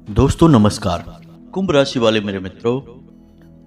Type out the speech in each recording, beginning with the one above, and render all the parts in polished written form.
दोस्तों नमस्कार। कुंभ राशि वाले मेरे मित्रों,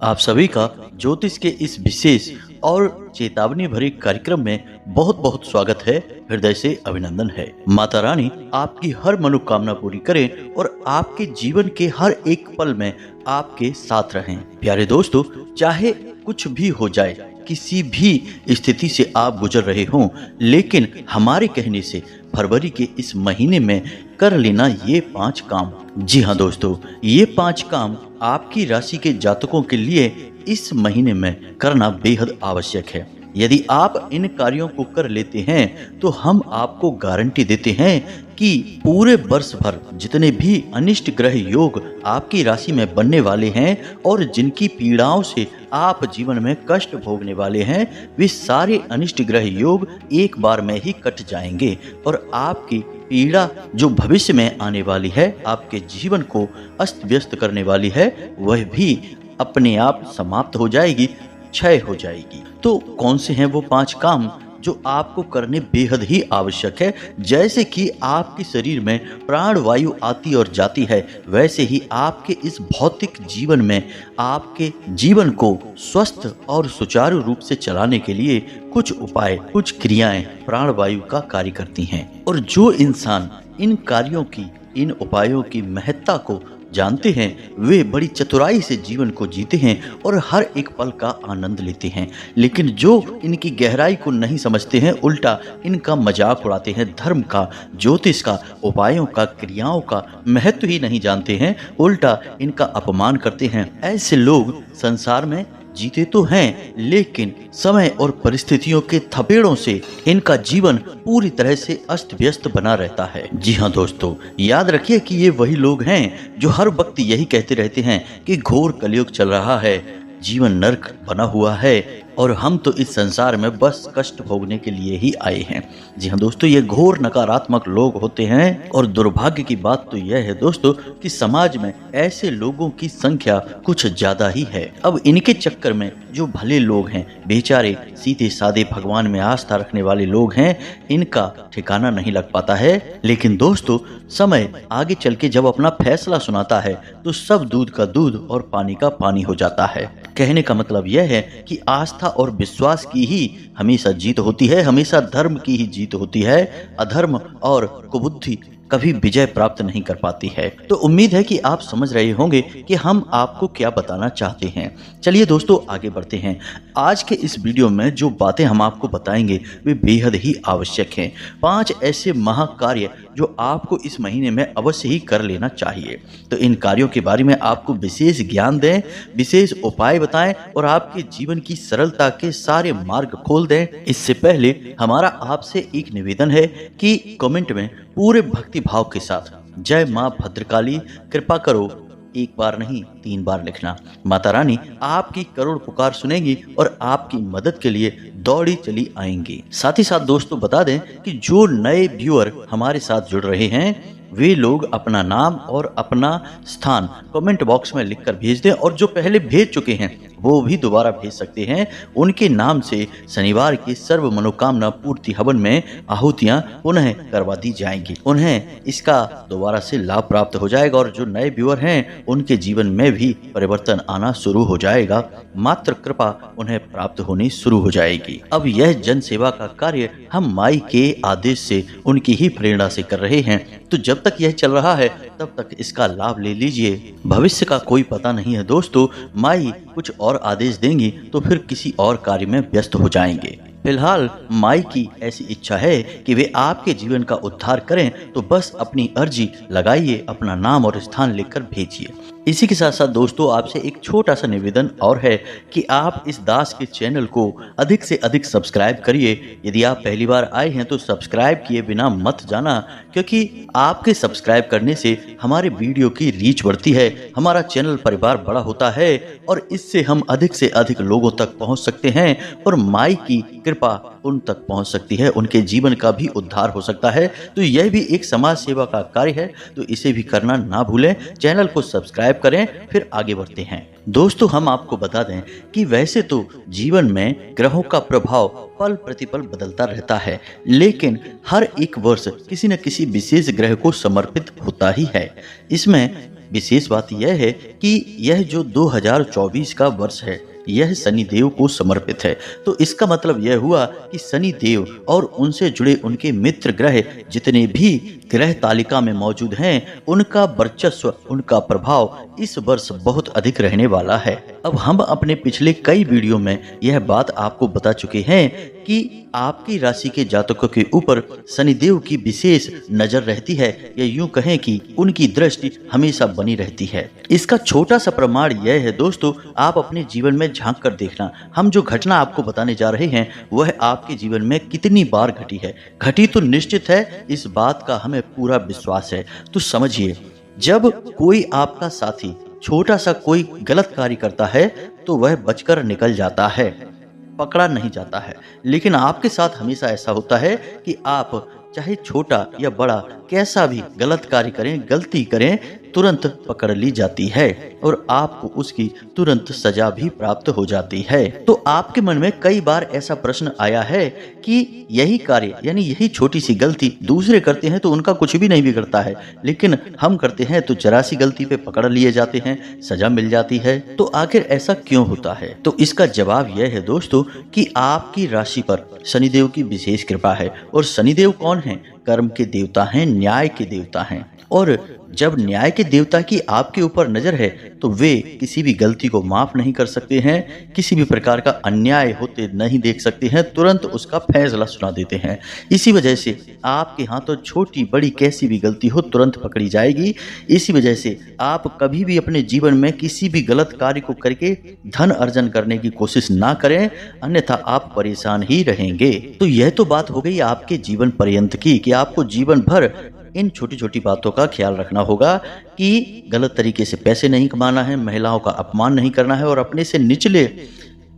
आप सभी का ज्योतिष के इस विशेष और चेतावनी भरे कार्यक्रम में बहुत बहुत स्वागत है। हृदय से अभिनंदन है। माता रानी आपकी हर मनोकामना पूरी करें और आपके जीवन के हर एक पल में आपके साथ रहें। प्यारे दोस्तों, चाहे कुछ भी हो जाए, किसी भी स्थिति से आप गुजर रहे हों, लेकिन हमारे कहने से फरवरी के इस महीने में कर लेना ये 5 काम। जी हाँ दोस्तों, ये 5 काम आपकी राशि के जातकों के लिए इस महीने में करना बेहद आवश्यक है। यदि आप इन कार्यों को कर लेते हैं तो हम आपको गारंटी देते हैं कि पूरे वर्ष भर जितने भी अनिष्ट ग्रह योग आपकी राशि में बनने वाले हैं और जिनकी पीड़ाओं से आप जीवन में कष्ट भोगने वाले हैं, वे सारे अनिष्ट ग्रह योग एक बार में ही कट जाएंगे और आपकी पीड़ा जो भविष्य में आने वाली है, आपके जीवन को अस्त व्यस्त करने वाली है, वह भी अपने आप समाप्त हो जाएगी, क्षय हो जाएगी। तो कौन से हैं वो 5 काम जो आपको करने बेहद ही आवश्यक है? जैसे कि आपके शरीर में प्राण वायु आती और जाती है, वैसे ही आपके इस भौतिक जीवन में आपके जीवन को स्वस्थ और सुचारू रूप से चलाने के लिए कुछ उपाय, कुछ क्रियाएं प्राण वायु का कार्य करती हैं। और जो इंसान इन कार्यों की, इन उपायों की महत्ता को जानते हैं, वे बड़ी चतुराई से जीवन को जीते हैं और हर एक पल का आनंद लेते हैं। लेकिन जो इनकी गहराई को नहीं समझते हैं, उल्टा इनका मजाक उड़ाते हैं, धर्म का, ज्योतिष का, उपायों का, क्रियाओं का महत्व ही नहीं जानते हैं, उल्टा इनका अपमान करते हैं, ऐसे लोग संसार में जीते तो हैं, लेकिन समय और परिस्थितियों के थपेड़ों से इनका जीवन पूरी तरह से अस्त व्यस्त बना रहता है। जी हाँ दोस्तों, याद रखिए कि ये वही लोग हैं जो हर वक्त यही कहते रहते हैं कि घोर कलयुग चल रहा है, जीवन नर्क बना हुआ है और हम तो इस संसार में बस कष्ट भोगने के लिए ही आए हैं। जी हाँ दोस्तों, ये घोर नकारात्मक लोग होते हैं और दुर्भाग्य की बात तो यह है दोस्तों कि समाज में ऐसे लोगों की संख्या कुछ ज्यादा ही है। अब इनके चक्कर में जो भले लोग हैं, बेचारे सीधे साधे भगवान में आस्था रखने वाले लोग हैं, इनका ठिकाना नहीं लग पाता है। लेकिन दोस्तों, समय आगे चल के जब अपना फैसला सुनाता है तो सब दूध का दूध और पानी का पानी हो जाता है। कहने का मतलब यह है कि आस्था और विश्वास की ही हमेशा जीत होती है, हमेशा धर्म की ही जीत होती है। अधर्म और कुबुद्धि कभी विजय प्राप्त नहीं कर पाती है। तो उम्मीद है कि आप समझ रहे होंगे कि हम आपको क्या बताना चाहते हैं। चलिए दोस्तों, आगे बढ़ते हैं। आज के इस वीडियो में जो बातें हम आपको बताएंगे वे बेहद ही आवश्यक हैं। 5 ऐसे महाकार्य जो आपको इस महीने में अवश्य ही कर लेना चाहिए। तो इन कार्यों के बारे में आपको विशेष ज्ञान दें, विशेष उपाय बताएं और आपके जीवन की सरलता के सारे मार्ग खोल दें। इससे पहले हमारा आपसे एक निवेदन है कि कमेंट में पूरे भक्ति भाव के साथ जय मां भद्रकाली कृपा करो एक बार नहीं 3 बार लिखना। माता रानी आपकी करोड़ पुकार सुनेंगी और आपकी मदद के लिए दौड़ी चली आएंगी। साथ ही साथ दोस्तों बता दें कि जो नए व्यूअर हमारे साथ जुड़ रहे हैं, वे लोग अपना नाम और अपना स्थान कमेंट बॉक्स में लिखकर भेज दें और जो पहले भेज चुके हैं वो भी दोबारा भेज सकते हैं। उनके नाम से शनिवार की सर्व मनोकामना पूर्ति हवन में आहुतियां पुनः करवा दी जाएंगी। उन्हें इसका दोबारा से लाभ प्राप्त हो जाएगा और जो नए व्यूअर हैं उनके जीवन में भी परिवर्तन आना शुरू हो जाएगा। मात्र कृपा उन्हें प्राप्त होनी शुरू हो जाएगी। अब यह जन सेवा का कार्य हम माई के आदेश से, उनकी ही प्रेरणा से कर रहे हैं। तो जब तक यह चल रहा है तब तक इसका लाभ ले लीजिए। भविष्य का कोई पता नहीं है दोस्तों, माई कुछ और आदेश देंगी तो फिर किसी और कार्य में व्यस्त हो जाएंगे। फिलहाल माई की ऐसी इच्छा है कि वे आपके जीवन का उद्धार करें, तो बस अपनी अर्जी लगाइए, अपना नाम और स्थान लिखकर भेजिए। इसी के साथ साथ दोस्तों आपसे एक छोटा सा निवेदन और है कि आप इस दास के चैनल को अधिक से अधिक सब्सक्राइब करिए। यदि आप पहली बार आए हैं तो सब्सक्राइब किए बिना मत जाना, क्योंकि आपके सब्सक्राइब करने से हमारे वीडियो की रीच बढ़ती है, हमारा चैनल परिवार बड़ा होता है और इससे हम अधिक से अधिक लोगों तक पहुंच सकते हैं और माई की कृपा उन तक पहुंच सकती है, उनके जीवन का भी उद्धार हो सकता है। तो यह भी एक समाज सेवा का कार्य है, तो इसे भी करना ना भूलें। चैनल को सब्सक्राइब करें। फिर आगे बढ़ते हैं। दोस्तों हम आपको बता दें कि वैसे तो जीवन में ग्रहों का प्रभाव पल प्रतिपल बदलता रहता है, लेकिन हर एक वर्ष किसी न किसी विशेष ग्रह को समर्पित होता ही है। इसमें विशेष बात यह है कि यह जो 2024 का वर्ष है यह शनि देव को समर्पित है। तो इसका मतलब यह हुआ कि शनि देव और उनसे जुड़े उनके मित्र ग्रह जितने भी ग्रह तालिका में मौजूद हैं उनका वर्चस्व, उनका प्रभाव इस वर्ष बहुत अधिक रहने वाला है। अब हम अपने पिछले कई वीडियो में यह बात आपको बता चुके हैं कि आपकी राशि के जातकों के ऊपर शनिदेव की विशेष नजर रहती है, या यूं कहें कि उनकी दृष्टि हमेशा बनी रहती है। इसका छोटा सा प्रमाण यह है दोस्तों, आप अपने जीवन में झांक कर देखना। हम जो घटना आपको बताने जा रहे हैं वह आपके जीवन में कितनी बार घटी है। घटी तो निश्चित है, इस बात का हमें पूरा विश्वास है। तो समझिए, जब कोई आपका साथी छोटा सा कोई गलत कार्य करता है तो वह बचकर निकल जाता है, पकड़ा नहीं जाता है। लेकिन आपके साथ हमेशा ऐसा होता है कि आप चाहे छोटा या बड़ा कैसा भी गलत कार्य करें, गलती करें, तुरंत पकड़ ली जाती है और आपको उसकी तुरंत सजा भी प्राप्त हो जाती है। तो आपके मन में कई बार ऐसा प्रश्न आया है कि यही कार्य यानी यही छोटी सी गलती दूसरे करते हैं तो उनका कुछ भी नहीं बिगड़ता है, लेकिन हम करते हैं तो जरा सी गलती पे पकड़ लिए जाते हैं, सजा मिल जाती है। तो आखिर ऐसा क्यों होता है? तो इसका जवाब यह है दोस्तों कि आपकी राशि पर शनिदेव की विशेष कृपा है। और शनिदेव कौन है? कर्म के देवता हैं, न्याय के देवता हैं। और जब न्याय के देवता की आपके ऊपर नजर है तो वे किसी भी गलती को माफ नहीं कर सकते हैं, किसी भी प्रकार का अन्याय होते नहीं देख सकते हैं, तुरंत उसका फैसला सुना देते हैं। इसी वजह से आपके हाथों छोटी बड़ी कैसी भी गलती हो तुरंत पकड़ी जाएगी। इसी वजह से आप कभी भी अपने जीवन में किसी भी गलत कार्य को करके धन अर्जन करने की कोशिश ना करें, अन्यथा आप परेशान ही रहेंगे। तो यह तो बात हो गई आपके जीवन पर्यंत की कि आपको जीवन भर इन छोटी छोटी बातों का ख्याल रखना होगा कि गलत तरीके से पैसे नहीं कमाना है, महिलाओं का अपमान नहीं करना है, और अपने से निचले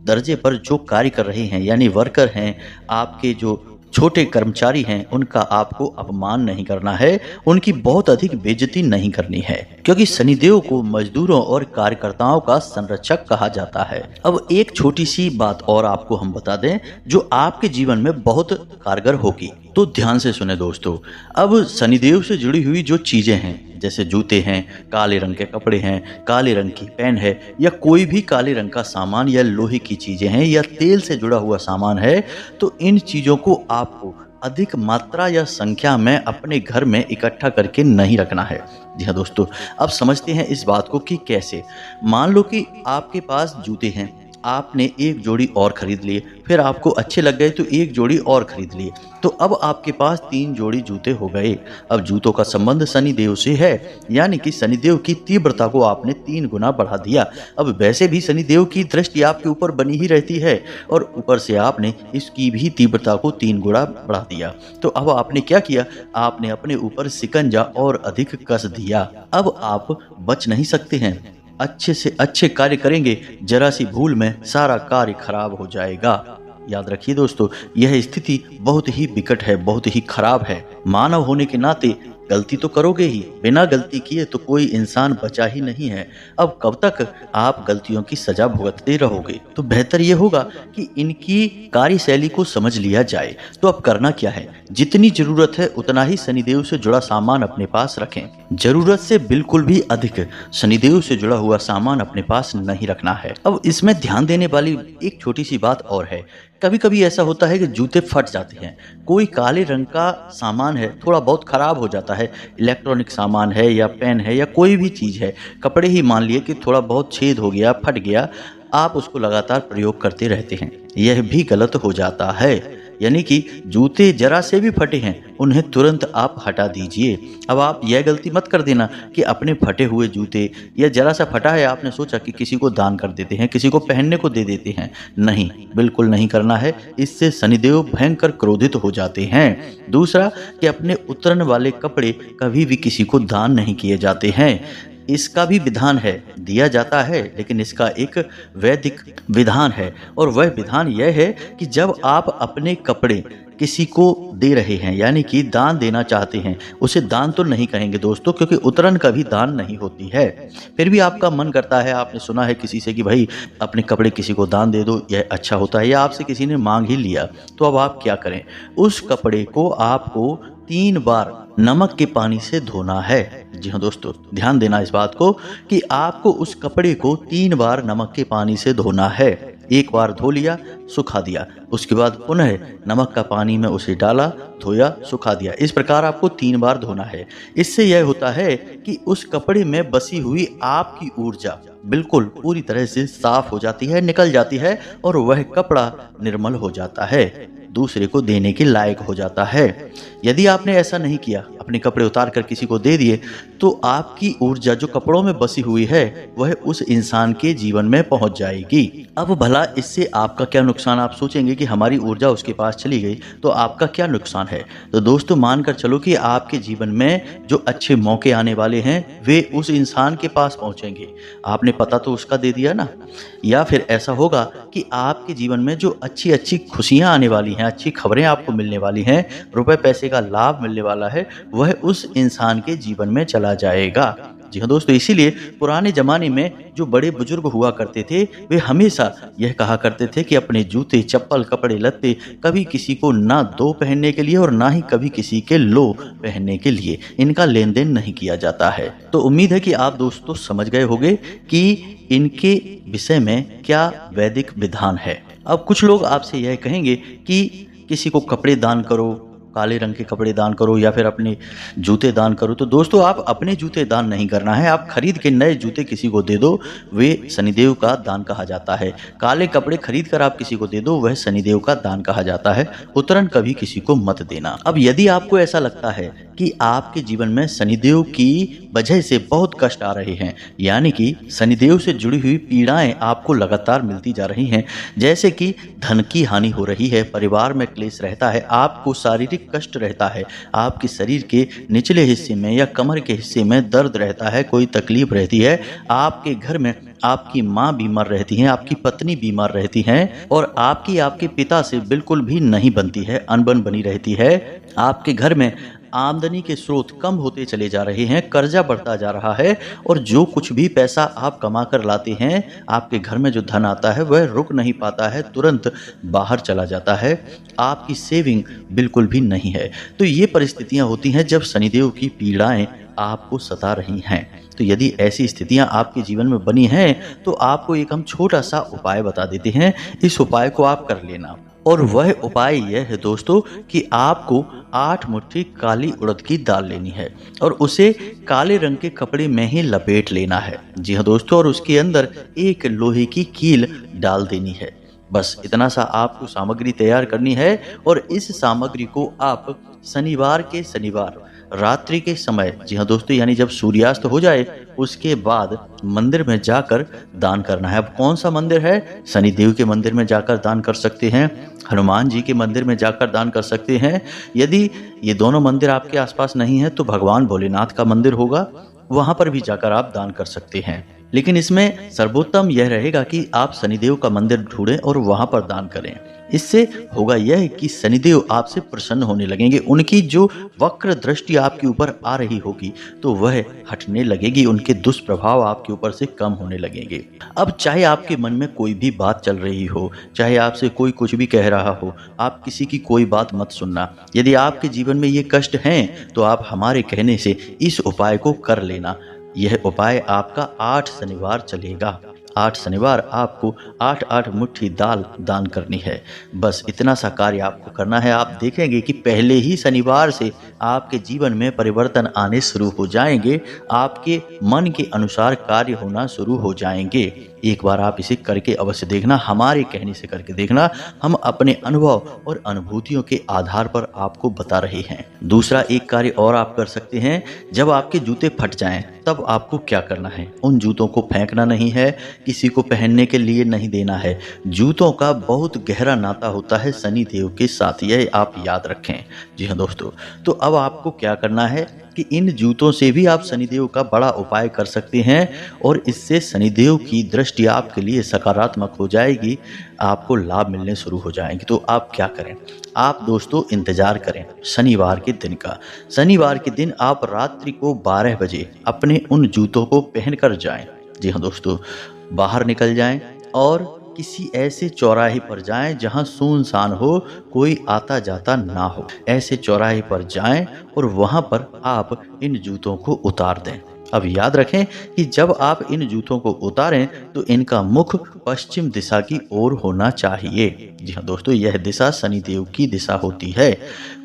दर्जे पर जो कार्य कर रहे हैं यानी वर्कर हैं, आपके जो छोटे कर्मचारी हैं, उनका आपको अपमान नहीं करना है, उनकी बहुत अधिक बेइज्जती नहीं करनी है, क्योंकि शनिदेव को मजदूरों और कार्यकर्ताओं का संरक्षक कहा जाता है। अब एक छोटी सी बात और आपको हम बता दें जो आपके जीवन में बहुत कारगर होगी, तो ध्यान से सुने दोस्तों। अब शनिदेव से जुड़ी हुई जो चीजें हैं, जैसे जूते हैं, काले रंग के कपड़े हैं, काले रंग की पेन है, या कोई भी काले रंग का सामान, या लोहे की चीजें हैं, या तेल से जुड़ा हुआ सामान है, तो इन चीजों को आपको अधिक मात्रा या संख्या में अपने घर में इकट्ठा करके नहीं रखना है। जी हाँ दोस्तों, अब समझते हैं इस बात को कि कैसे। मान लो कि आपके पास जूते हैं, आपने एक जोड़ी और खरीद लिए, फिर आपको अच्छे लग गए तो एक जोड़ी और खरीद लिए, तो अब आपके पास 3 जोड़ी जूते हो गए। अब जूतों का संबंध शनिदेव से है, यानी कि शनिदेव की तीव्रता को आपने 3 गुना बढ़ा दिया। अब वैसे भी शनिदेव की दृष्टि आपके ऊपर बनी ही रहती है, और ऊपर से आपने इसकी भी तीव्रता को 3 गुना बढ़ा दिया। तो अब आपने क्या किया? आपने अपने ऊपर शिकंजा और अधिक कस दिया। अब आप बच नहीं सकते हैं। अच्छे से अच्छे कार्य करेंगे, जरा सी भूल में सारा कार्य खराब हो जाएगा। याद रखिए दोस्तों, यह स्थिति बहुत ही विकट है, बहुत ही खराब है। मानव होने के नाते गलती तो करोगे ही, बिना गलती किए तो कोई इंसान बचा ही नहीं है। अब कब तक आप गलतियों की सजा भुगतते रहोगे? तो बेहतर यह होगा कि इनकी कार्यशैली को समझ लिया जाए। तो अब करना क्या है? जितनी जरूरत है उतना ही शनिदेव से जुड़ा सामान अपने पास रखें। जरूरत से बिल्कुल भी अधिक शनिदेव से जुड़ा हुआ सामान अपने पास नहीं रखना है। अब इसमें ध्यान देने वाली एक छोटी सी बात और है। कभी कभी ऐसा होता है कि जूते फट जाते हैं, कोई काले रंग का सामान है, थोड़ा बहुत खराब हो जाता है, इलेक्ट्रॉनिक सामान है या पेन है या कोई भी चीज़ है, कपड़े ही मान लिए कि थोड़ा बहुत छेद हो गया, फट गया, आप उसको लगातार प्रयोग करते रहते हैं, यह भी गलत हो जाता है। यानी कि जूते जरा से भी फटे हैं, उन्हें तुरंत आप हटा दीजिए। अब आप यह गलती मत कर देना कि अपने फटे हुए जूते या जरा सा फटा है आपने सोचा कि किसी को दान कर देते हैं, किसी को पहनने को दे देते हैं। नहीं, बिल्कुल नहीं करना है, इससे शनिदेव भयंकर क्रोधित हो जाते हैं। दूसरा कि अपने उतरन वाले कपड़े कभी भी किसी को दान नहीं किए जाते हैं। इसका भी विधान है, दिया जाता है, लेकिन इसका एक वैदिक विधान है, और वह विधान यह है कि जब आप अपने कपड़े किसी को दे रहे हैं यानी कि दान देना चाहते हैं, उसे दान तो नहीं कहेंगे दोस्तों, क्योंकि उतरन कभी दान नहीं होती है। फिर भी आपका मन करता है, आपने सुना है किसी से कि भाई अपने कपड़े किसी को दान दे दो, यह अच्छा होता है, या आपसे किसी ने मांग ही लिया, तो अब आप क्या करें? उस कपड़े को आपको 3 बार नमक के पानी से धोना है। जी हाँ दोस्तों, ध्यान देना इस बात को कि आपको उस कपड़े को 3 बार नमक के पानी से धोना है। एक बार धो लिया, सुखा दिया, उसके बाद पुनः नमक का पानी में उसे डाला, धोया, सुखा दिया। इस प्रकार आपको 3 बार धोना है। इससे यह होता है कि उस कपड़े में बसी हुई आपकी ऊर्जा बिल्कुल पूरी तरह से साफ हो जाती है, निकल जाती है और वह कपड़ा निर्मल हो जाता है, दूसरे को देने के लायक हो जाता है। यदि आपने ऐसा नहीं किया, अपने कपड़े उतार कर किसी को दे दिए, तो आपकी ऊर्जा जो कपड़ों में बसी हुई है वह उस इंसान के जीवन में पहुंच जाएगी। अब भला इससे आपका क्या नुकसान? आप सोचेंगे कि हमारी ऊर्जा उसके पास चली गई तो आपका क्या नुकसान है? तो दोस्तों, मानकर चलो कि आपके जीवन में जो अच्छे मौके आने वाले हैं वे उस इंसान के पास पहुंचेंगे। आपने पता तो उसका दे दिया ना। या फिर ऐसा होगा कि आपके जीवन में जो अच्छी अच्छी खुशियां आने वाली हैं, अच्छी खबरें आपको मिलने वाली हैं, रुपए पैसे का लाभ मिलने वाला है, वह उस इंसान के जीवन में चला जाएगा। जी हाँ दोस्तों, इसीलिए पुराने जमाने में जो बड़े बुजुर्ग हुआ करते थे वे हमेशा यह कहा करते थे कि अपने जूते, चप्पल, कपड़े लत्ते कभी किसी को ना दो पहनने के लिए और ना ही कभी किसी के लो पहनने के लिए। इनका लेन देन नहीं किया जाता है। तो उम्मीद है कि आप दोस्तों समझ गए होंगे कि इनके विषय में क्या वैदिक विधान है। अब कुछ लोग आपसे यह कहेंगे कि किसी को कपड़े दान करो, काले रंग के कपड़े दान करो या फिर अपने जूते दान करो। तो दोस्तों, आप अपने जूते दान नहीं करना है, आप खरीद के नए जूते किसी को दे दो, वे शनिदेव का दान कहा जाता है। काले कपड़े खरीद कर आप किसी को दे दो, वह शनिदेव का दान कहा जाता है। उत्तरायण कभी किसी को मत देना। अब यदि आपको ऐसा लगता है कि आपके जीवन में शनिदेव की वजह से बहुत कष्ट आ रहे हैं, यानी कि शनिदेव से जुड़ी हुई पीड़ाएं आपको लगातार मिलती जा रही हैं, जैसे कि धन की हानि हो रही है, परिवार में क्लेश रहता है, आपको शारीरिक कष्ट रहता है, आपके शरीर के निचले हिस्से में या कमर के हिस्से में दर्द रहता है, कोई तकलीफ रहती है, आपके घर में आपकी माँ बीमार रहती हैं, आपकी पत्नी बीमार रहती हैं और आपके पिता से बिल्कुल भी नहीं बनती है, अनबन बनी रहती है, आपके घर में आमदनी के स्रोत कम होते चले जा रहे हैं, कर्जा बढ़ता जा रहा है और जो कुछ भी पैसा आप कमा कर लाते हैं, आपके घर में जो धन आता है वह रुक नहीं पाता है, तुरंत बाहर चला जाता है, आपकी सेविंग बिल्कुल भी नहीं है। तो ये परिस्थितियां होती हैं जब शनिदेव की पीड़ाएं आपको सता रही हैं। तो यदि ऐसी स्थितियां आपके जीवन में बनी हैं तो आपको एक हम छोटा सा उपाय बता देते हैं। इस उपाय को आप कर लेना और वह उपाय यह है दोस्तों कि आपको 8 मुट्ठी काली उड़द की दाल लेनी है और उसे काले रंग के कपड़े में ही लपेट लेना है। जी हाँ दोस्तों, और उसके अंदर एक लोहे की कील डाल देनी है। बस इतना सा आपको सामग्री तैयार करनी है और इस सामग्री को आप शनिवार के शनिवार रात्रि के समय, जी हाँ दोस्तों, यानी जब सूर्यास्त हो जाए उसके बाद मंदिर में जाकर दान करना है। अब कौन सा मंदिर है? शनिदेव के मंदिर में जाकर दान कर सकते हैं, हनुमान जी के मंदिर में जाकर दान कर सकते हैं। यदि ये दोनों मंदिर आपके आसपास नहीं है तो भगवान भोलेनाथ का मंदिर होगा, वहां पर भी जाकर आप दान कर सकते हैं। लेकिन इसमें सर्वोत्तम यह रहेगा कि आप शनिदेव का मंदिर ढूंढें और वहां पर दान करें। इससे होगा यह कि शनिदेव आपसे प्रसन्न होने लगेंगे, उनकी जो वक्र दृष्टि आपके ऊपर आ रही होगी तो वह हटने लगेगी, उनके दुष्प्रभाव आपके ऊपर से कम होने लगेंगे। अब चाहे आपके मन में कोई भी बात चल रही हो, चाहे आपसे कोई कुछ भी कह रहा हो, आप किसी की कोई बात मत सुनना। यदि आपके जीवन में ये कष्ट हैं तो आप हमारे कहने से इस उपाय को कर लेना। यह उपाय आपका 8 शनिवार चलेगा। 8 शनिवार आपको 8 मुट्ठी दाल दान करनी है। बस इतना सा कार्य आपको करना है। आप देखेंगे कि पहले ही शनिवार से आपके जीवन में परिवर्तन आने शुरू हो जाएंगे, आपके मन के अनुसार कार्य होना शुरू हो जाएंगे। एक बार आप इसे करके अवश्य देखना, हमारे कहने से करके देखना। हम अपने अनुभव और अनुभूतियों के आधार पर आपको बता रहे हैं। दूसरा एक कार्य और आप कर सकते हैं, जब आपके जूते फट जाएं तब आपको क्या करना है? उन जूतों को फेंकना नहीं है, किसी को पहनने के लिए नहीं देना है। जूतों का बहुत गहरा नाता होता है शनि देव के साथ, यह आप याद रखें। जी हाँ दोस्तों, तो अब आपको क्या करना है कि इन जूतों से भी आप शनिदेव का बड़ा उपाय कर सकते हैं और इससे शनिदेव की दृष्टि आपके लिए सकारात्मक हो जाएगी, आपको लाभ मिलने शुरू हो जाएंगे। तो आप क्या करें? आप दोस्तों इंतजार करें शनिवार के दिन का। शनिवार के दिन आप रात्रि को 12 बजे अपने उन जूतों को पहनकर जाएं। जी हाँ दोस्तों, बाहर निकल जाएं और किसी ऐसे चौराहे पर जाएं जहां सुनसान हो, कोई आता जाता ना हो। ऐसे चौराहे पर जाएं और वहां पर आप इन जूतों को उतार दें। अब याद रखें कि जब आप इन जूतों को उतारें तो इनका मुख पश्चिम दिशा की ओर होना चाहिए। जी हाँ दोस्तों, यह दिशा शनिदेव की दिशा होती है।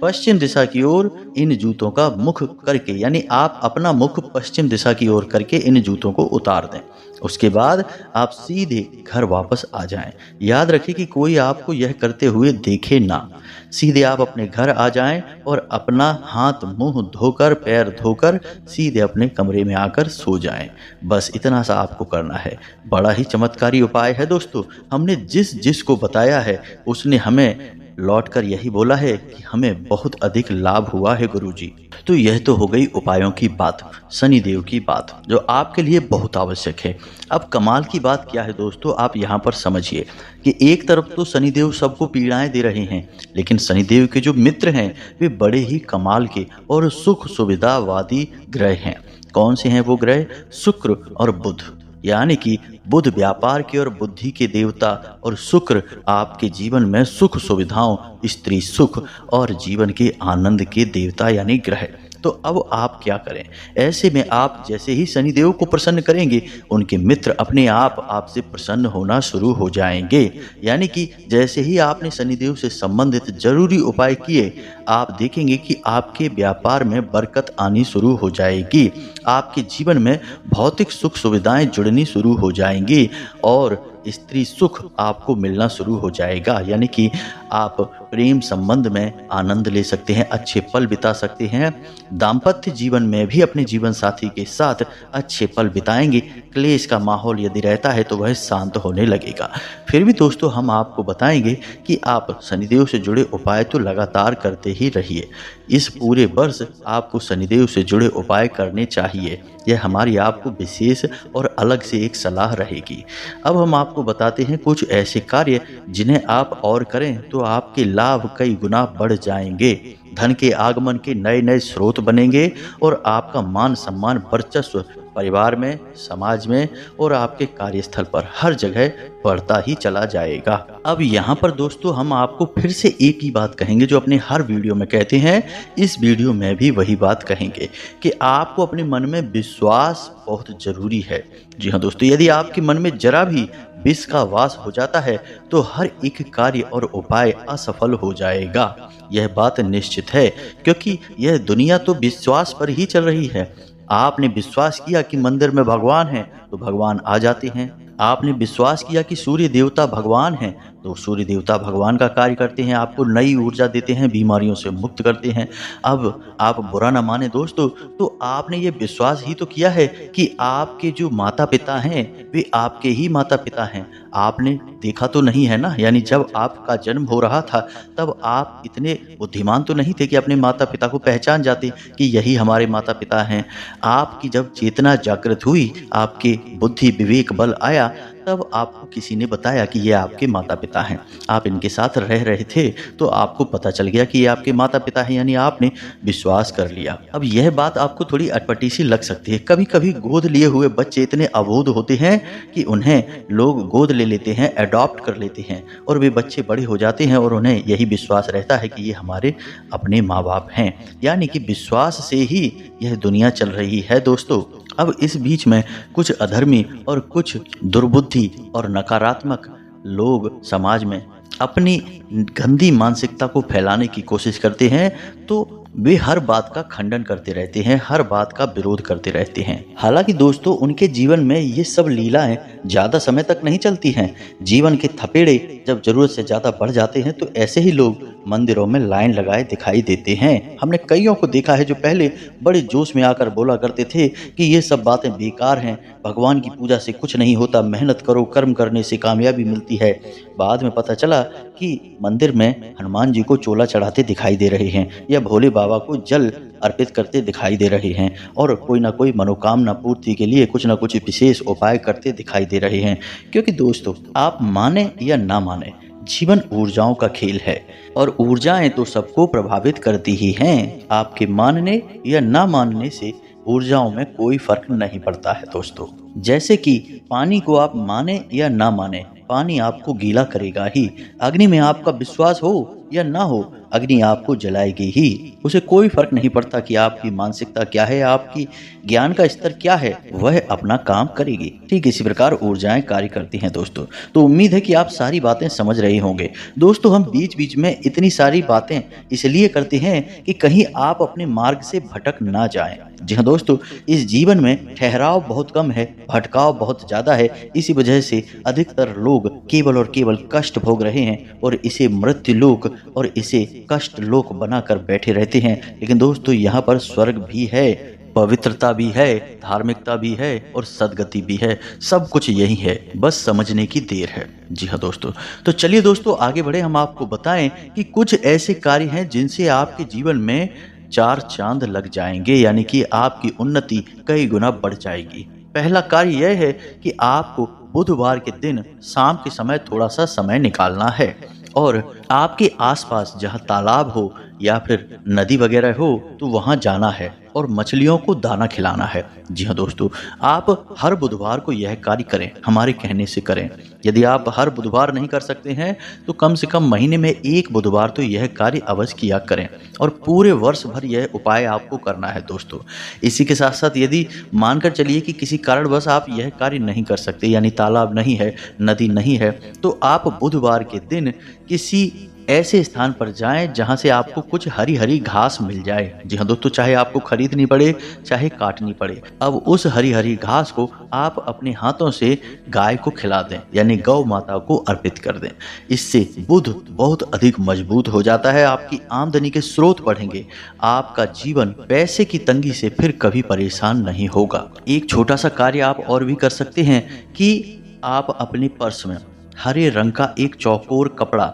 पश्चिम दिशा की ओर इन जूतों का मुख करके, यानी आप अपना मुख पश्चिम दिशा की ओर करके इन जूतों को उतार दें। उसके बाद आप सीधे घर वापस आ जाएं। याद रखें कि कोई आपको यह करते हुए देखे ना। सीधे आप अपने घर आ जाएं और अपना हाथ मुंह धोकर, पैर धोकर सीधे अपने कमरे में आकर सो जाएं। बस इतना सा आपको करना है। बड़ा ही चमत्कारी उपाय है दोस्तों। हमने जिस को बताया है उसने हमें लौटकर यही बोला है कि हमें बहुत अधिक लाभ हुआ है गुरुजी। तो यह तो हो गई उपायों की बात, शनिदेव की बात, जो आपके लिए बहुत आवश्यक है। अब कमाल की बात क्या है दोस्तों, आप यहाँ पर समझिए कि एक तरफ तो शनिदेव सबको पीड़ाएं दे रहे हैं, लेकिन शनिदेव के जो मित्र हैं वे बड़े ही कमाल के और सुख सुविधावादी ग्रह हैं। कौन से हैं वो ग्रह? शुक्र और बुध। यानी कि बुध व्यापार के और बुद्धि के देवता और शुक्र आपके जीवन में सुख सुविधाओं, स्त्री सुख और जीवन के आनंद के देवता यानी ग्रह। तो अब आप क्या करें? ऐसे में आप जैसे ही शनिदेव को प्रसन्न करेंगे, उनके मित्र अपने आप आपसे प्रसन्न होना शुरू हो जाएंगे। यानी कि जैसे ही आपने शनिदेव से संबंधित जरूरी उपाय किए, आप देखेंगे कि आपके व्यापार में बरकत आनी शुरू हो जाएगी। आपके जीवन में भौतिक सुख सुविधाएं जुड़नी शुरू हो जाएंगी और स्त्री सुख आपको मिलना शुरू हो जाएगा। यानी कि आप प्रेम संबंध में आनंद ले सकते हैं, अच्छे पल बिता सकते हैं। दाम्पत्य जीवन में भी अपने जीवन साथी के साथ अच्छे पल बिताएंगे। क्लेश का माहौल यदि रहता है तो वह शांत होने लगेगा। फिर भी दोस्तों हम आपको बताएंगे कि आप शनिदेव से जुड़े उपाय तो लगातार करते ही रहिए। इस पूरे वर्ष आपको शनिदेव से जुड़े उपाय करने चाहिए। यह हमारी आपको विशेष और अलग से एक सलाह रहेगी। अब हम आपको बताते हैं कुछ ऐसे कार्य जिन्हें आप और करें तो आपके लाभ कई गुना बढ़ जाएंगे। धन के आगमन के नए नए स्रोत बनेंगे और आपका मान सम्मान, वर्चस्व परिवार में, समाज में और आपके कार्यस्थल पर हर जगह बढ़ता ही चला जाएगा। अब यहाँ पर दोस्तों हम आपको फिर से एक ही बात कहेंगे जो अपने हर वीडियो में कहते हैं। इस वीडियो में भी वही बात कहेंगे कि आपको अपने मन में विश्वास बहुत जरूरी है। जी हाँ दोस्तों, यदि आपके मन में जरा भी विष का वास हो जाता है तो हर एक कार्य और उपाय असफल हो जाएगा। यह बात निश्चित है, क्योंकि यह दुनिया तो विश्वास पर ही चल रही है। आपने विश्वास किया कि मंदिर में भगवान हैं तो भगवान आ जाते हैं। आपने विश्वास किया कि सूर्य देवता भगवान हैं तो सूर्य देवता भगवान का कार्य करते हैं, आपको नई ऊर्जा देते हैं, बीमारियों से मुक्त करते हैं। अब आप बुरा ना माने दोस्तों, तो आपने ये विश्वास ही तो किया है कि आपके जो माता पिता हैं वे आपके ही माता पिता हैं। आपने देखा तो नहीं है ना, यानी जब आपका जन्म हो रहा था तब आप इतने बुद्धिमान तो नहीं थे कि अपने माता पिता को पहचान जाते कि यही हमारे माता पिता हैं। आपकी जब चेतना जागृत हुई, आपके बुद्धि विवेक बल आया, तब आपको किसी ने बताया कि ये आपके माता पिता हैं। आप इनके साथ रह रहे थे तो आपको पता चल गया कि ये आपके माता पिता हैं, यानी आपने विश्वास कर लिया। अब यह बात आपको थोड़ी अटपटी सी लग सकती है। कभी कभी गोद लिए हुए बच्चे इतने अबोध होते हैं कि उन्हें लोग गोद ले लेते हैं, अडॉप्ट कर लेते हैं और वे बच्चे बड़े हो जाते हैं और उन्हें यही विश्वास रहता है कि ये हमारे अपने माँ बाप हैं। यानी कि विश्वास से ही यह दुनिया चल रही है दोस्तों। अब इस बीच में कुछ अधर्मी और कुछ दुर्बुद्धि और नकारात्मक लोग समाज में अपनी गंदी मानसिकता को फैलाने की कोशिश करते हैं, तो वे हर बात का खंडन करते रहते हैं, हर बात का विरोध करते रहते हैं। हालांकि दोस्तों उनके जीवन में ये सब लीलाएं ज़्यादा समय तक नहीं चलती हैं। जीवन के थपेड़े जब ज़रूरत से ज़्यादा बढ़ जाते हैं तो ऐसे ही लोग मंदिरों में लाइन लगाए दिखाई देते हैं। हमने कईयों को देखा है जो पहले बड़े जोश में आकर बोला करते थे कि ये सब बातें बेकार हैं, भगवान की पूजा से कुछ नहीं होता, मेहनत करो, कर्म करने से कामयाबी मिलती है। बाद में पता चला कि मंदिर में हनुमान जी को चोला चढ़ाते दिखाई दे रहे हैं या भोले बाबा को जल अर्पित करते दिखाई दे रहे हैं और कोई ना कोई मनोकामना पूर्ति के लिए कुछ ना कुछ विशेष उपाय करते दिखाई दे रहे हैं। क्योंकि दोस्तों आप माने या ना माने, जीवन ऊर्जाओं का खेल है और ऊर्जाएं तो सबको प्रभावित करती ही हैं। आपके मानने या ना मानने से ऊर्जाओं में कोई फर्क नहीं पड़ता है दोस्तों। जैसे कि पानी को आप माने या ना माने, पानी आपको गीला करेगा ही। अग्नि में आपका विश्वास हो या ना हो, अग्नि आपको जलाएगी ही। उसे कोई फर्क नहीं पड़ता कि आपकी मानसिकता क्या है, आपकी ज्ञान का स्तर क्या है, वह अपना काम करेगी। ठीक इसी प्रकार ऊर्जाएं कार्य करती हैं दोस्तों। तो उम्मीद है कि आप सारी बातें समझ रहे होंगे। दोस्तों, हम बीच बीच में इतनी सारी बातें इसलिए करते हैं कि कहीं आप अपने मार्ग से भटक ना जाएं। जी हाँ दोस्तों, इस जीवन में ठहराव बहुत कम है, भटकाव बहुत ज्यादा है। इसी वजह से अधिकतर लोग केवल और केवल कष्ट भोग रहे हैं और इसे मृत्यु लोक और इसे कष्ट लोक बनाकर बैठे रहते हैं। लेकिन दोस्तों, यहाँ पर स्वर्ग भी है, पवित्रता भी है, धार्मिकता भी है और सद्गति भी है। सब कुछ यही है, बस समझने की देर है। जी हाँ दोस्तों, तो चलिए दोस्तों आगे बढ़े। हम आपको बताएं कि कुछ ऐसे कार्य हैं जिनसे आपके जीवन में चार चांद लग जाएंगे, यानी कि आपकी उन्नति कई गुना बढ़ जाएगी। पहला कार्य यह है कि आपको बुधवार के दिन शाम के समय थोड़ा सा समय निकालना है और आपके आसपास जहाँ तालाब हो या फिर नदी वगैरह हो तो वहां जाना है और मछलियों को दाना खिलाना है। जी हाँ दोस्तों, आप हर बुधवार को यह कार्य करें, हमारे कहने से करें। यदि आप हर बुधवार नहीं कर सकते हैं तो कम से कम महीने में एक बुधवार तो यह कार्य अवश्य किया करें और पूरे वर्ष भर यह उपाय आपको करना है दोस्तों। इसी के साथ साथ यदि मानकर चलिए कि किसी कारणवश आप यह कार्य नहीं कर सकते, यानी तालाब नहीं है, नदी नहीं है, तो आप बुधवार के दिन किसी ऐसे स्थान पर जाएं जहां से आपको कुछ हरी हरी घास मिल जाए। जी हाँ दोस्तों, चाहे आपको खरीदनी पड़े चाहे काटनी पड़े, अब उस हरी हरी घास को आप अपने हाथों से गाय को खिला दें, यानी गौ माता को अर्पित कर दें। इससे बुध बहुत अधिक मजबूत हो जाता है, आपकी आमदनी के स्रोत बढ़ेंगे, आपका जीवन पैसे की तंगी से फिर कभी परेशान नहीं होगा। एक छोटा सा कार्य आप और भी कर सकते हैं कि आप अपने पर्स में हरे रंग का एक चौकोर कपड़ा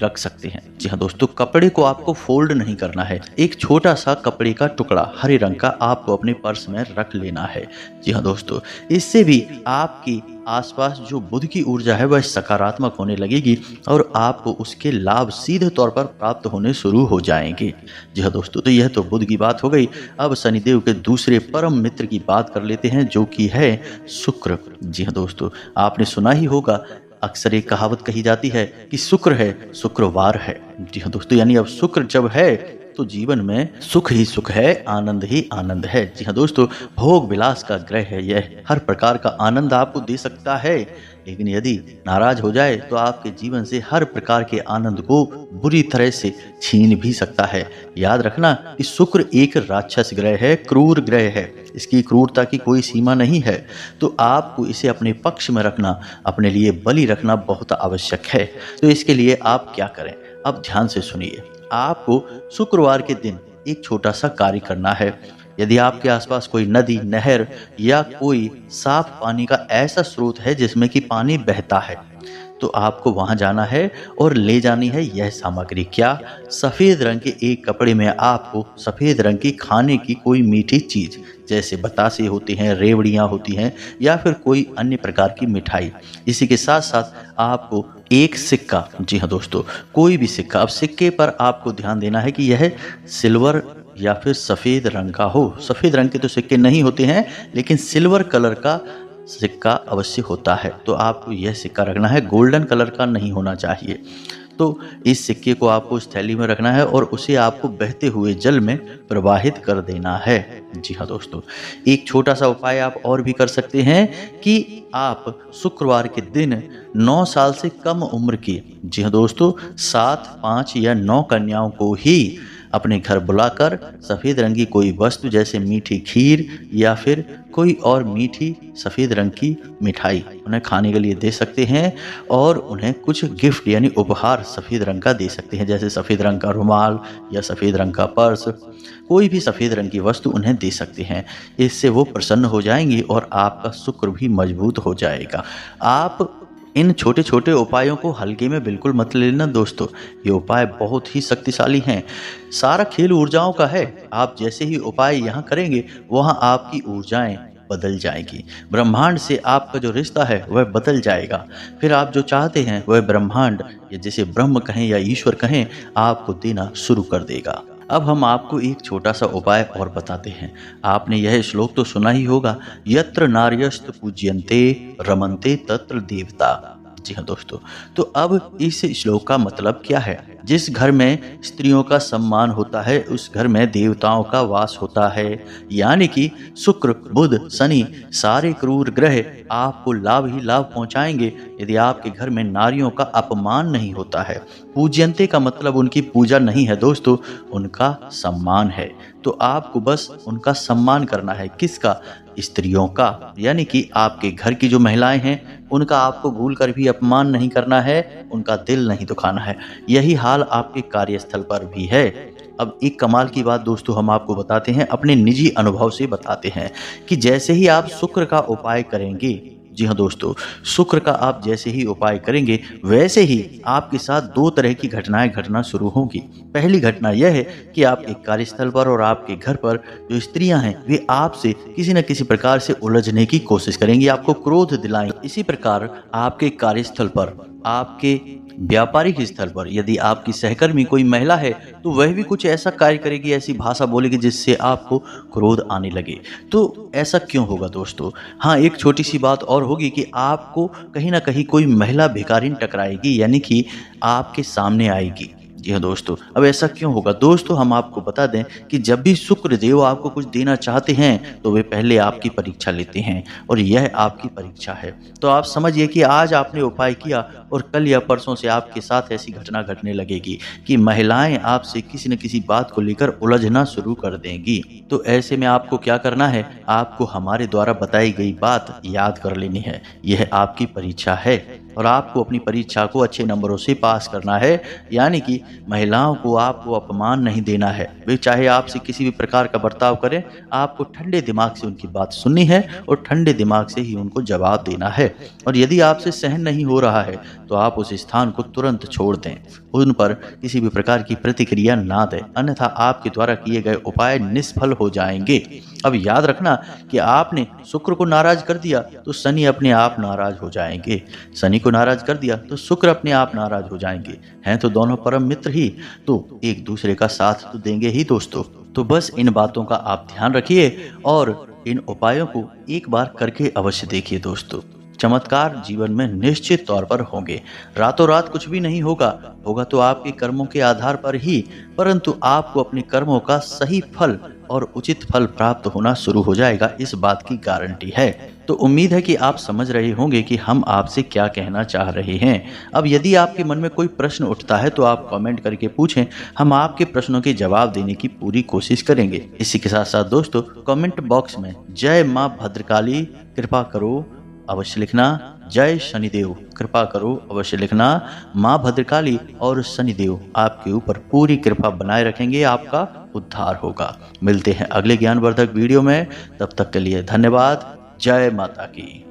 रख सकते हैं। जी हाँ दोस्तों, कपड़े को आपको फोल्ड नहीं करना है, एक छोटा सा कपड़े का टुकड़ा हरे रंग का आपको अपने पर्स में रख लेना है। जी हाँ दोस्तों, इससे भी आपकी आसपास जो बुध की ऊर्जा है वह सकारात्मक होने लगेगी और आपको उसके लाभ सीधे तौर पर प्राप्त होने शुरू हो जाएंगे। जी हाँ दोस्तों, तो यह तो बुध की बात हो गई। अब शनिदेव के दूसरे परम मित्र की बात कर लेते हैं, जो कि है शुक्र। जी हाँ दोस्तों, आपने सुना ही होगा, अक्सर एक कहावत कही जाती है कि शुक्र है शुक्रवार है। जी हाँ दोस्तों, यानी अब शुक्र जब है तो जीवन में सुख ही सुख है, आनंद ही आनंद है। जी हाँ दोस्तों, भोग विलास का ग्रह है यह, हर प्रकार का आनंद आपको दे सकता है, लेकिन यदि नाराज हो जाए तो आपके जीवन से हर प्रकार के आनंद को बुरी तरह से छीन भी सकता है। याद रखना कि शुक्र एक राक्षस ग्रह है, क्रूर ग्रह है, इसकी क्रूरता की कोई सीमा नहीं है। तो आपको इसे अपने पक्ष में रखना, अपने लिए बलि रखना बहुत आवश्यक है। तो इसके लिए आप क्या करें, अब ध्यान से सुनिए। आपको शुक्रवार के दिन एक छोटा सा कार्य करना है। यदि आपके आसपास कोई नदी, नहर या कोई साफ पानी का ऐसा स्रोत है जिसमें कि पानी बहता है, तो आपको वहां जाना है और ले जानी है यह सामग्री। क्या? सफेद रंग के एक कपड़े में आपको सफेद रंग की खाने की कोई मीठी चीज, जैसे बतासे होती हैं, रेवड़ियां होती हैं या फिर कोई अन्य प्रकार की मिठाई। इसी के साथ साथ आपको एक सिक्का, जी हाँ दोस्तों, कोई भी सिक्का। अब सिक्के पर आपको ध्यान देना है कि यह सिल्वर या फिर सफेद रंग का हो। सफेद रंग के तो सिक्के नहीं होते हैं, लेकिन सिल्वर कलर का सिक्का अवश्य होता है। तो आपको यह सिक्का रखना है, गोल्डन कलर का नहीं होना चाहिए। तो इस सिक्के को आपको उस थैली में रखना है और उसे आपको बहते हुए जल में प्रवाहित कर देना है। जी हाँ दोस्तों, एक छोटा सा उपाय आप और भी कर सकते हैं कि आप शुक्रवार के दिन 9 साल से कम उम्र की, जी हाँ दोस्तों, 7, 5 या 9 कन्याओं को ही अपने घर बुलाकर सफ़ेद रंग की कोई वस्तु, जैसे मीठी खीर या फिर कोई और मीठी सफ़ेद रंग की मिठाई उन्हें खाने के लिए दे सकते हैं और उन्हें कुछ गिफ्ट यानी उपहार सफ़ेद रंग का दे सकते हैं, जैसे सफ़ेद रंग का रुमाल या सफ़ेद रंग का पर्स, कोई भी सफ़ेद रंग की वस्तु उन्हें दे सकते हैं। इससे वो प्रसन्न हो जाएंगी और आपका शुक्र भी मजबूत हो जाएगा। आप इन छोटे छोटे उपायों को हल्के में बिल्कुल मत लेना दोस्तों, ये उपाय बहुत ही शक्तिशाली हैं। सारा खेल ऊर्जाओं का है। आप जैसे ही उपाय यहाँ करेंगे वहाँ आपकी ऊर्जाएं बदल जाएगी। ब्रह्मांड से आपका जो रिश्ता है वह बदल जाएगा। फिर आप जो चाहते हैं वह ब्रह्मांड, या जिसे ब्रह्म कहें या ईश्वर कहें, आपको देना शुरू कर देगा। अब हम आपको एक छोटा सा उपाय और बताते हैं। आपने यह श्लोक तो सुना ही होगा, यत्र नार्यस्तु पूज्यन्ते रमन्ते तत्र देवता। जी हाँ दोस्तों, तो अब इस श्लोक का मतलब क्या है? जिस घर में स्त्रियों का सम्मान होता है उस घर में देवताओं का वास होता है। यानी कि शुक्र, बुध, शनि सारे क्रूर ग्रह आपको लाभ ही लाभ पहुंचाएंगे यदि आपके घर में नारियों का अपमान नहीं होता है। पूज्यंते का मतलब उनकी पूजा नहीं है दोस्तों, उनका सम्मान है। तो आपको बस उनका सम्मान करना है। किसका? स्त्रियों का। यानी कि आपके घर की जो महिलाएं हैं उनका आपको भूल कर भी अपमान नहीं करना है, उनका दिल नहीं दुखाना है। यही हाल आपके कार्यस्थल पर भी है। अब एक कमाल की बात दोस्तों हम आपको बताते हैं, अपने निजी अनुभव से बताते हैं कि जैसे ही आप शुक्र का उपाय करेंगे, जी हाँ दोस्तों, शुक्र का आप जैसे ही उपाय करेंगे वैसे ही आपके साथ दो तरह की घटनाएं घटना शुरू होंगी। पहली घटना यह है कि आपके कार्यस्थल पर और आपके घर पर जो स्त्रियां हैं वे आपसे किसी न किसी प्रकार से उलझने की कोशिश करेंगी, आपको क्रोध दिलाएंगी। इसी प्रकार आपके कार्यस्थल पर, आपके व्यापारिक स्थल पर यदि आपकी सहकर्मी कोई महिला है तो वह भी कुछ ऐसा कार्य करेगी, ऐसी भाषा बोलेगी जिससे आपको क्रोध आने लगे। तो ऐसा क्यों होगा दोस्तों? हाँ, एक छोटी सी बात और होगी कि आपको कहीं ना कहीं कोई महिला भिखारिन टकराएगी, यानी कि आपके सामने आएगी। जी हाँ दोस्तों, अब ऐसा क्यों होगा दोस्तों? हम आपको बता दें कि जब भी शुक्र देव आपको कुछ देना चाहते हैं तो वे पहले आपकी परीक्षा लेते हैं और यह आपकी परीक्षा है। तो आप समझिए कि आज आपने उपाय किया और कल या परसों से आपके साथ ऐसी घटना घटने लगेगी कि महिलाएं आपसे किसी न किसी बात को लेकर उलझना शुरू कर देंगी। तो ऐसे में आपको क्या करना है? आपको हमारे द्वारा बताई गई बात याद कर लेनी है। यह आपकी परीक्षा है और आपको अपनी परीक्षा को अच्छे नंबरों से पास करना है। यानी कि महिलाओं को आपको अपमान नहीं देना है। वे चाहे आपसे किसी भी प्रकार का बर्ताव करें, आपको ठंडे दिमाग से उनकी बात सुननी है और ठंडे दिमाग से ही उनको जवाब देना है। और यदि आपसे सहन नहीं हो रहा है तो आप उस स्थान को तुरंत छोड़ दें, उन पर किसी भी प्रकार की प्रतिक्रिया ना दें, अन्यथा आपके द्वारा किए गए उपाय निष्फल हो जाएंगे। अब याद रखना कि आपने शुक्र को नाराज कर दिया तो शनि अपने आप नाराज हो जाएंगे, शनि को नाराज कर दिया तो शुक्र अपने आप नाराज हो जाएंगे। हैं तो दोनों परम मित्र ही, तो एक दूसरे का साथ तो देंगे ही दोस्तों। तो बस इन बातों का आप ध्यान रखिए और इन उपायों को एक बार करके अवश्य देखिए दोस्तों। चमत्कार जीवन में निश्चित तौर पर होंगे। रातों रात कुछ भी नहीं होगा, होगा तो आपके कर्मों के आधार पर ही, परंतु आपको अपने कर्मों का सही फल और उचित फल प्राप्त होना शुरू हो जाएगा, इस बात की गारंटी है। तो उम्मीद है कि आप समझ रहे होंगे कि हम आपसे क्या कहना चाह रहे हैं। अब यदि आपके मन में कोई प्रश्न उठता है तो आप कमेंट करके पूछें, हम आपके प्रश्नों के जवाब देने की पूरी कोशिश करेंगे। इसी के साथ साथ दोस्तों कमेंट बॉक्स में जय माँ भद्रकाली कृपा करो अवश्य लिखना, जय शनिदेव कृपा करो अवश्य लिखना। माँ भद्रकाली और शनिदेव आपके ऊपर पूरी कृपा बनाए रखेंगे, आपका उद्धार होगा। मिलते हैं अगले ज्ञानवर्धक वीडियो में, तब तक के लिए धन्यवाद। जय माता की।